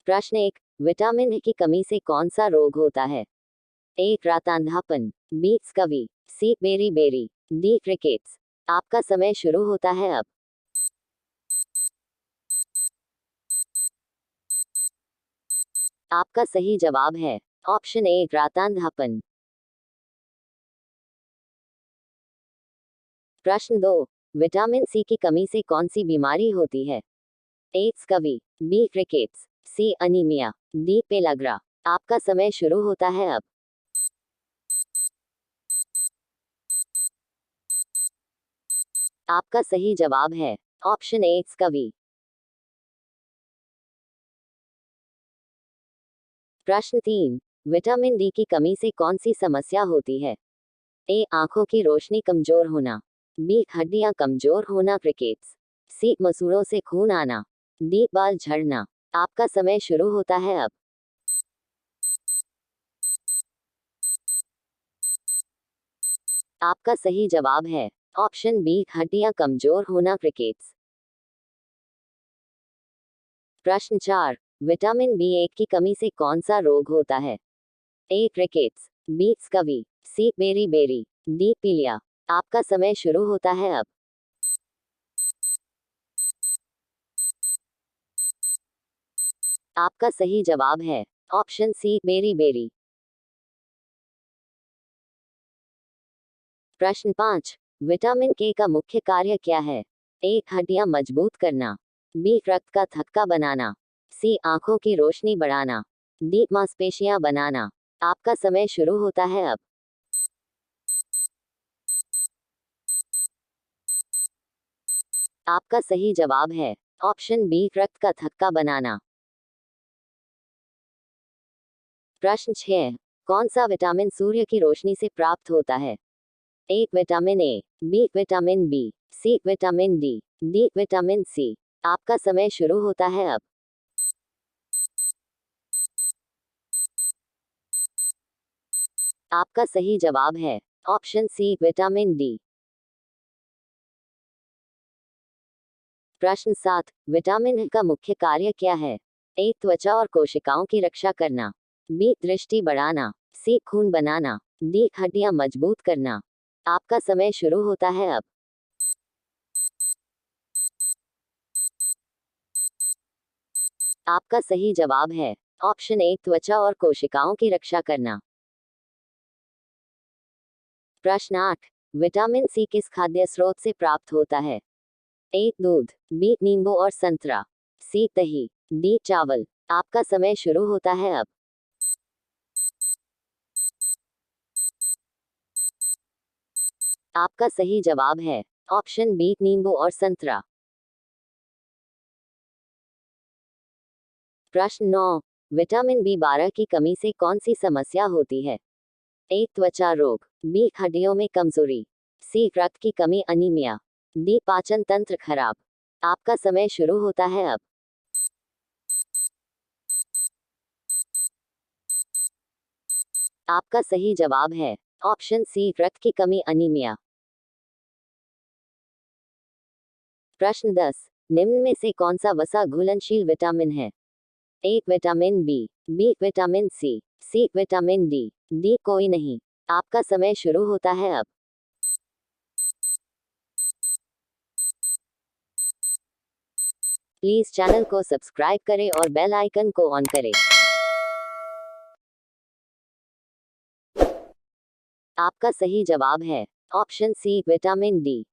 प्रश्न 1, vitamin A की कमी से कौन सा रोग होता है? ए, रात अंधापन, बी, स्कवी, सी, बेरी बेरी, डी, क्रिकेट्स। आपका समय शुरू होता है अब। आपका सही जवाब है ऑप्शन ए, रात अंधापन। प्रश्न 2, विटामिन सी की कमी से कौन सी बीमारी होती है? ए, स्कवी, बी, क्रिकेट्स, सी, अनीमिया, डी, पेलाग्रा। आपका समय शुरू होता है अब। आपका सही जवाब है ऑप्शन ए, स्कवी। प्रश्न 3, विटामिन डी की कमी से कौन सी समस्या होती है? ए, आंखों की रोशनी कमजोर होना, बी, हड्डियां कमजोर होना, क्रिकेट्स, सी, मसूड़ों से खून आना, डी, बाल झड़ना। आपका समय शुरू होता है अब। आपका सही जवाब है ऑप्शन बी, हड्डियां कमजोर होना, क्रिकेट्स। प्रश्न 4, विटामिन बी एक की कमी से कौन सा रोग होता है? ए, क्रिकेट्स, बी, स्कवी, सी, बेरी बेरी, डी, पीलिया। आपका समय शुरू होता है अब। आपका सही जवाब है ऑप्शन सी, बेरी बेरी। प्रश्न 5, विटामिन के का मुख्य कार्य क्या है? ए, हड्डियां मजबूत करना, बी, रक्त का थक्का बनाना, सी, आंखों की रोशनी बढ़ाना, डी, मांसपेशियां बनाना। आपका समय शुरू होता है अब। आपका सही जवाब है ऑप्शन बी, रक्त का थक्का बनाना। प्रश्न 6, कौन सा विटामिन सूर्य की रोशनी से प्राप्त होता है? A, vitamin A, B, vitamin B, C, vitamin D, D, vitamin C. आपका समय शुरू होता है अब। आपका सही जवाब है ऑप्शन सी, विटामिन डी। प्रश्न 7, विटामिन ए का मुख्य कार्य क्या है? ए, त्वचा और कोशिकाओं की रक्षा करना, बी, दृष्टि बढ़ाना, सी, खून बनाना, डी, हड्डियां मजबूत करना। आपका समय शुरू होता है अब। आपका सही जवाब है ऑप्शन ए, त्वचा और कोशिकाओं की रक्षा करना। प्रश्न 8, विटामिन सी किस खाद्य स्रोत से प्राप्त होता है? ए, दूध, बी, नींबू और संतरा, सी, दही, डी, चावल। आपका समय शुरू होता है अब। आपका सही जवाब है ऑप्शन बी, नींबू और संतरा। प्रश्न 9, विटामिन बी 12 की कमी से कौन सी समस्या होती है? ए, त्वचा रोग, बी, हड्डियों में कमजोरी, सी, रक्त की कमी अनीमिया, डी, पाचन तंत्र खराब। आपका समय शुरू होता है अब। आपका सही जवाब है ऑप्शन सी, रक्त की कमी अनीमिया। प्रश्न 10, निम्न में से कौन सा वसा घुलनशील विटामिन है? A, vitamin B, B, vitamin C, C, vitamin D, D, कोई नहीं। आपका समय शुरू होता है अब। प्लीज चैनल को सब्सक्राइब करें और बेल आइकन को ऑन करें। आपका सही जवाब है ऑप्शन सी, विटामिन डी।